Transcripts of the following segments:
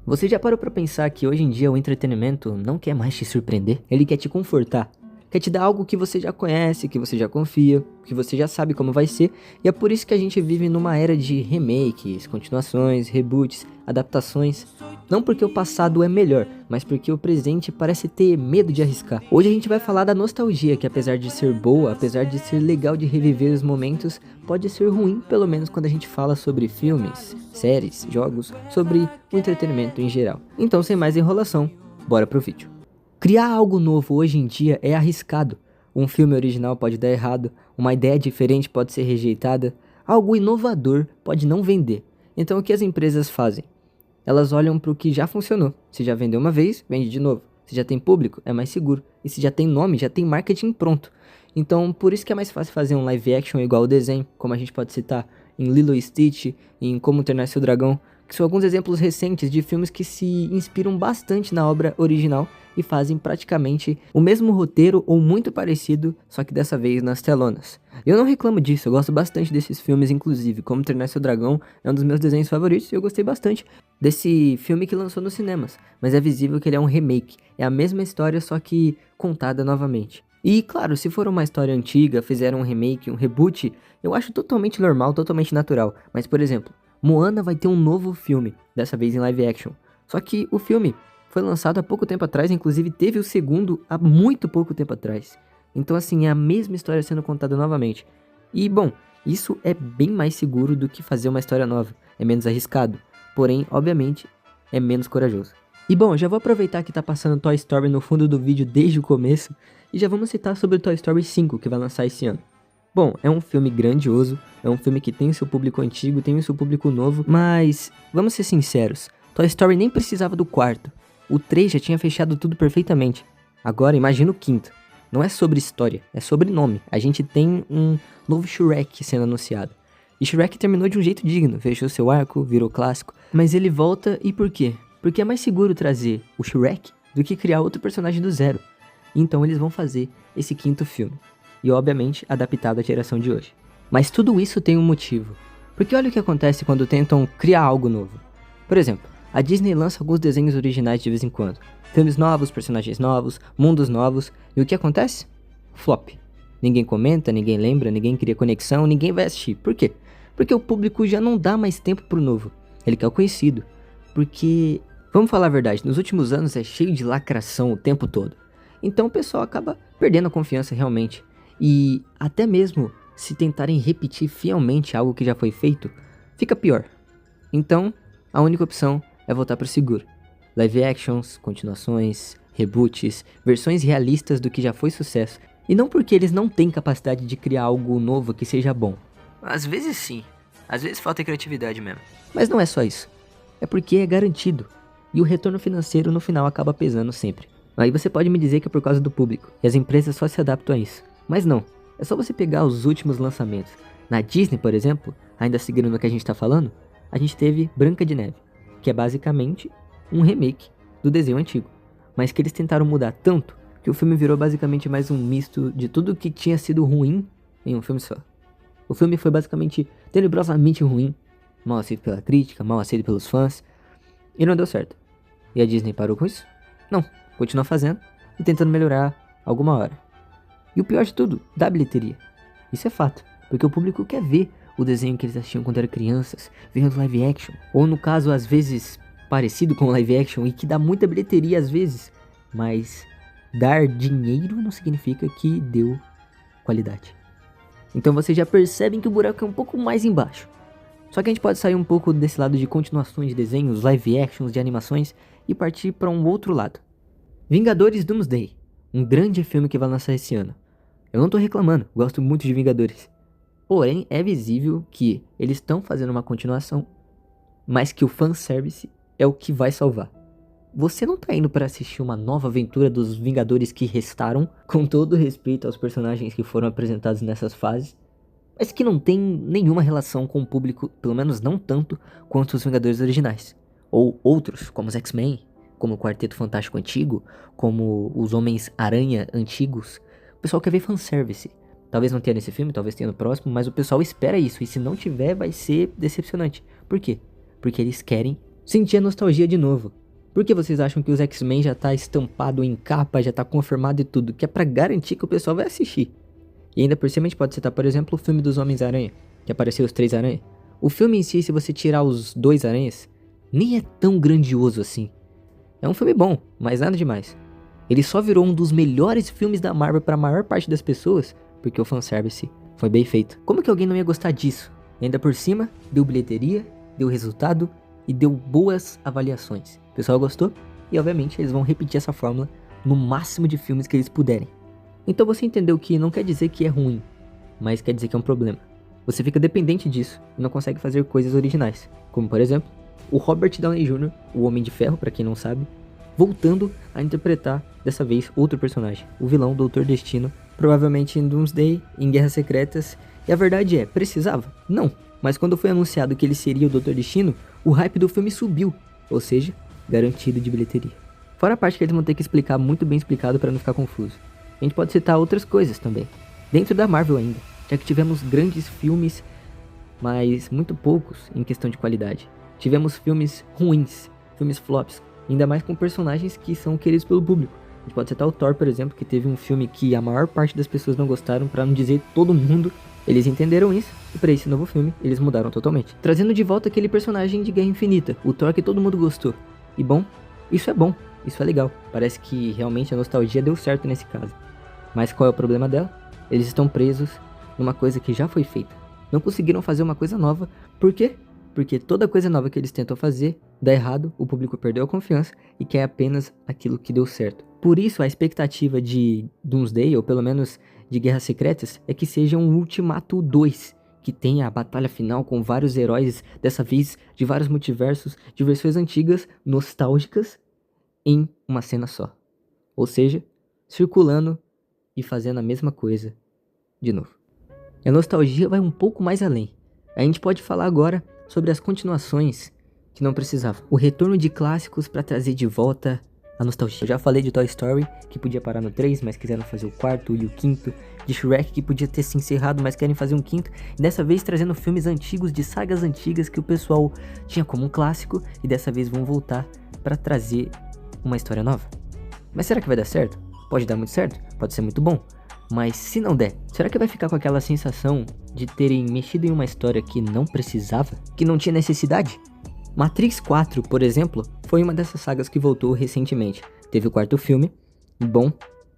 Você já parou pra pensar que hoje em dia o entretenimento não quer mais te surpreender? Ele quer te confortar. Quer te dar algo que você já conhece, que você já confia, que você já sabe como vai ser. E é por isso que a gente vive numa era de remakes, continuações, reboots, adaptações. Não porque o passado é melhor, mas porque o presente parece ter medo de arriscar. Hoje a gente vai falar da nostalgia, que apesar de ser boa, apesar de ser legal de reviver os momentos, pode ser ruim, pelo menos quando a gente fala sobre filmes, séries, jogos, sobre o entretenimento em geral. Então, sem mais enrolação, bora pro vídeo. Criar algo novo hoje em dia é arriscado. Um filme original pode dar errado, uma ideia diferente pode ser rejeitada, algo inovador pode não vender. Então o que as empresas fazem? Elas olham para o que já funcionou. Se já vendeu uma vez, vende de novo. Se já tem público, é mais seguro. E se já tem nome, já tem marketing pronto. Então por isso que é mais fácil fazer um live action igual o desenho, como a gente pode citar em Lilo e Stitch, em Como Treinar Seu Dragão, que são alguns exemplos recentes de filmes que se inspiram bastante na obra original e fazem praticamente o mesmo roteiro ou muito parecido, só que dessa vez nas telonas. Eu não reclamo disso, eu gosto bastante desses filmes, inclusive Como Treinar Seu Dragão é um dos meus desenhos favoritos e eu gostei bastante desse filme que lançou nos cinemas, mas é visível que ele é um remake, é a mesma história só que contada novamente. E claro, se for uma história antiga, fizeram um remake, um reboot, eu acho totalmente normal, totalmente natural, mas por exemplo, Moana vai ter um novo filme, dessa vez em live action, só que o filme foi lançado há pouco tempo atrás, inclusive teve o segundo há muito pouco tempo atrás. Então assim, é a mesma história sendo contada novamente. E bom, isso é bem mais seguro do que fazer uma história nova, é menos arriscado, porém, obviamente, é menos corajoso. E bom, já vou aproveitar que tá passando Toy Story no fundo do vídeo desde o começo, e já vamos citar sobre o Toy Story 5 que vai lançar esse ano. Bom, é um filme grandioso, é um filme que tem o seu público antigo, tem o seu público novo, mas vamos ser sinceros, Toy Story nem precisava do quarto. O 3 já tinha fechado tudo perfeitamente. Agora imagina o quinto. Não é sobre história, é sobre nome. A gente tem um novo Shrek sendo anunciado. E Shrek terminou de um jeito digno, fechou seu arco, virou clássico. Mas ele volta e por quê? Porque é mais seguro trazer o Shrek do que criar outro personagem do zero. Então eles vão fazer esse quinto filme. E obviamente adaptado à geração de hoje. Mas tudo isso tem um motivo. Porque olha o que acontece quando tentam criar algo novo. Por exemplo, a Disney lança alguns desenhos originais de vez em quando. Filmes novos, personagens novos, mundos novos. E o que acontece? Flop. Ninguém comenta, ninguém lembra, ninguém cria conexão, ninguém vai assistir. Por quê? Porque o público já não dá mais tempo pro novo. Ele quer o conhecido. Porque, vamos falar a verdade, nos últimos anos é cheio de lacração o tempo todo. Então o pessoal acaba perdendo a confiança realmente. E até mesmo se tentarem repetir fielmente algo que já foi feito, fica pior. Então, a única opção é voltar para o seguro. Live actions, continuações, reboots, versões realistas do que já foi sucesso. E não porque eles não têm capacidade de criar algo novo que seja bom. Às vezes sim, às vezes falta criatividade mesmo. Mas não é só isso. É porque é garantido. E o retorno financeiro no final acaba pesando sempre. Aí você pode me dizer que é por causa do público. E as empresas só se adaptam a isso. Mas não, é só você pegar os últimos lançamentos. Na Disney, por exemplo, ainda seguindo no que a gente tá falando, a gente teve Branca de Neve, que é basicamente um remake do desenho antigo, mas que eles tentaram mudar tanto que o filme virou basicamente mais um misto de tudo que tinha sido ruim em um filme só. O filme foi basicamente tenebrosamente ruim, mal aceito pela crítica, mal aceito pelos fãs, e não deu certo. E a Disney parou com isso? Não, continua fazendo e tentando melhorar alguma hora. E o pior de tudo, dá bilheteria. Isso é fato, porque o público quer ver o desenho que eles assistiam quando eram crianças, vendo live action, ou no caso às vezes parecido com live action e que dá muita bilheteria às vezes, mas dar dinheiro não significa que deu qualidade. Então vocês já percebem que o buraco é um pouco mais embaixo. Só que a gente pode sair um pouco desse lado de continuações de desenhos, live actions, de animações e partir para um outro lado. Vingadores Doomsday, um grande filme que vai lançar esse ano. Eu não tô reclamando, gosto muito de Vingadores. Porém, é visível que eles estão fazendo uma continuação, mas que o fanservice é o que vai salvar. Você não tá indo para assistir uma nova aventura dos Vingadores que restaram, com todo respeito aos personagens que foram apresentados nessas fases, mas que não tem nenhuma relação com o público, pelo menos não tanto quanto os Vingadores originais. Ou outros, como os X-Men, como o Quarteto Fantástico antigo, como os Homens-Aranha antigos. O pessoal quer ver fanservice. Talvez não tenha nesse filme, talvez tenha no próximo, mas o pessoal espera isso. E se não tiver, vai ser decepcionante. Por quê? Porque eles querem Sentir a nostalgia de novo. Por que vocês acham que os X-Men já tá estampado em capa, já tá confirmado e tudo? Que é pra garantir que o pessoal vai assistir. E ainda por cima a gente pode citar, por exemplo, o filme dos Homens-Aranha, que apareceu os 3 aranhas. O filme em si, se você tirar os 2 aranhas, nem é tão grandioso assim. É um filme bom, mas nada demais. Ele só virou um dos melhores filmes da Marvel para a maior parte das pessoas, porque o fanservice foi bem feito. Como que alguém não ia gostar disso? E ainda por cima, deu bilheteria, deu resultado e deu boas avaliações. O pessoal gostou e obviamente eles vão repetir essa fórmula no máximo de filmes que eles puderem. Então você entendeu que não quer dizer que é ruim, mas quer dizer que é um problema. Você fica dependente disso e não consegue fazer coisas originais, como por exemplo, o Robert Downey Jr., o Homem de Ferro, pra quem não sabe, voltando a interpretar, dessa vez, outro personagem, o vilão Doutor Destino, provavelmente em Doomsday, em Guerras Secretas, e a verdade é, precisava? Não, mas quando foi anunciado que ele seria o Doutor Destino, o hype do filme subiu, ou seja, garantido de bilheteria. Fora a parte que eles vão ter que explicar muito bem explicado pra não ficar confuso. A gente pode citar outras coisas também, dentro da Marvel ainda, já que tivemos grandes filmes, mas muito poucos em questão de qualidade. Tivemos filmes ruins, filmes flops, ainda mais com personagens que são queridos pelo público. A gente pode citar o Thor, por exemplo, que teve um filme que a maior parte das pessoas não gostaram, pra não dizer todo mundo. Eles entenderam isso, e pra esse novo filme, eles mudaram totalmente. Trazendo de volta aquele personagem de Guerra Infinita, o Thor que todo mundo gostou. E bom, isso é legal. Parece que realmente a nostalgia deu certo nesse caso. Mas qual é o problema dela? Eles estão presos numa coisa que já foi feita. Não conseguiram fazer uma coisa nova, por quê? Porque toda coisa nova que eles tentam fazer dá errado, o público perdeu a confiança e quer apenas aquilo que deu certo. Por isso a expectativa de Doomsday, ou pelo menos de Guerras Secretas, é que seja um Ultimato 2, que tenha a batalha final com vários heróis, dessa vez de vários multiversos, de versões antigas, nostálgicas, em uma cena só. Ou seja, circulando e fazendo a mesma coisa de novo. E a nostalgia vai um pouco mais além. A gente pode falar agora sobre as continuações que não precisavam. O retorno de clássicos para trazer de volta a nostalgia. Eu já falei de Toy Story, que podia parar no 3, mas quiseram fazer o 4º e o 5º. De Shrek, que podia ter se encerrado, mas querem fazer um 5º. E dessa vez trazendo filmes antigos, de sagas antigas, que o pessoal tinha como um clássico. E dessa vez vão voltar para trazer uma história nova. Mas será que vai dar certo? Pode dar muito certo, pode ser muito bom. Mas se não der, será que vai ficar com aquela sensação de terem mexido em uma história que não precisava? Que não tinha necessidade? Matrix 4, por exemplo, foi uma dessas sagas que voltou recentemente. Teve o 4º filme, bom,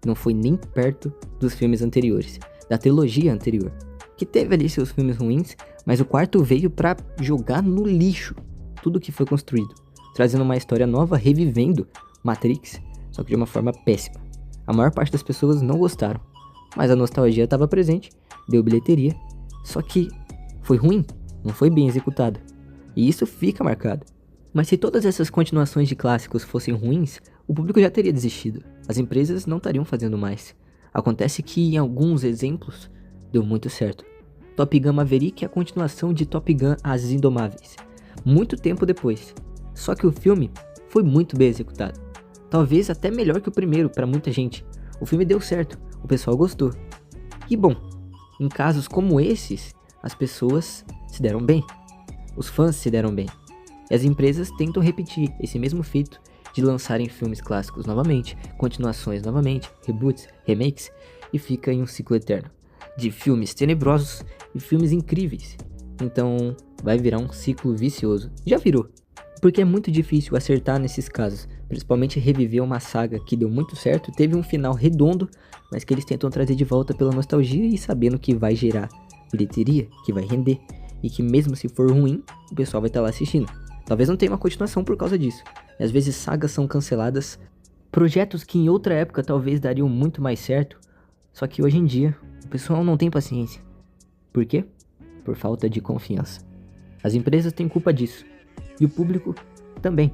não foi nem perto dos filmes anteriores, da trilogia anterior. Que teve ali seus filmes ruins, mas o 4º veio pra jogar no lixo tudo que foi construído. Trazendo uma história nova, revivendo Matrix, só que de uma forma péssima. A maior parte das pessoas não gostaram. Mas a nostalgia estava presente, deu bilheteria, só que foi ruim, não foi bem executado. E isso fica marcado. Mas se todas essas continuações de clássicos fossem ruins, o público já teria desistido. As empresas não estariam fazendo mais. Acontece que em alguns exemplos deu muito certo. Top Gun Maverick é a continuação de Top Gun As Indomáveis, muito tempo depois. Só que o filme foi muito bem executado. Talvez até melhor que o primeiro para muita gente. O filme deu certo, o pessoal gostou. E bom, em casos como esses, as pessoas se deram bem. Os fãs se deram bem. E as empresas tentam repetir esse mesmo feito de lançarem filmes clássicos novamente, continuações novamente, reboots, remakes, e fica em um ciclo eterno de filmes tenebrosos e filmes incríveis. Então vai virar um ciclo vicioso. Já virou. Porque é muito difícil acertar nesses casos, principalmente reviver uma saga que deu muito certo, teve um final redondo, mas que eles tentam trazer de volta pela nostalgia e sabendo que vai gerar bilheteria, que vai render, e que mesmo se for ruim, o pessoal vai estar lá assistindo. Talvez não tenha uma continuação por causa disso. E às vezes sagas são canceladas, projetos que em outra época talvez dariam muito mais certo, só que hoje em dia o pessoal não tem paciência. Por quê? Por falta de confiança. As empresas têm culpa disso. E o público também.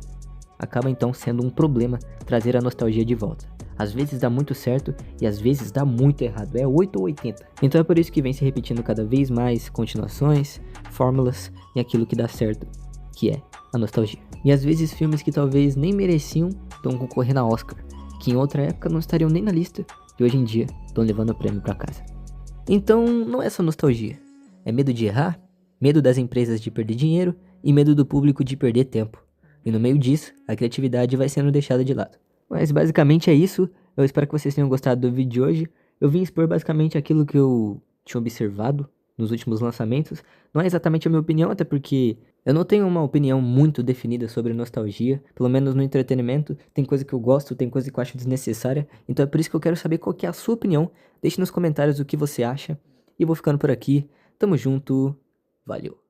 Acaba então sendo um problema trazer a nostalgia de volta. Às vezes dá muito certo e às vezes dá muito errado. É 8 ou 80. Então é por isso que vem se repetindo cada vez mais continuações, fórmulas e aquilo que dá certo, que é a nostalgia. E às vezes filmes que talvez nem mereciam estão concorrendo a Oscar, que em outra época não estariam nem na lista e hoje em dia estão levando o prêmio para casa. Então não é só nostalgia. É medo de errar, medo das empresas de perder dinheiro e medo do público de perder tempo. E no meio disso, a criatividade vai sendo deixada de lado. Mas basicamente é isso. Eu espero que vocês tenham gostado do vídeo de hoje. Eu vim expor basicamente aquilo que eu tinha observado nos últimos lançamentos. Não é exatamente a minha opinião, até porque eu não tenho uma opinião muito definida sobre nostalgia. Pelo menos no entretenimento, tem coisa que eu gosto, tem coisa que eu acho desnecessária. Então é por isso que eu quero saber qual que é a sua opinião. Deixe nos comentários o que você acha. E eu vou ficando por aqui. Tamo junto. Valeu.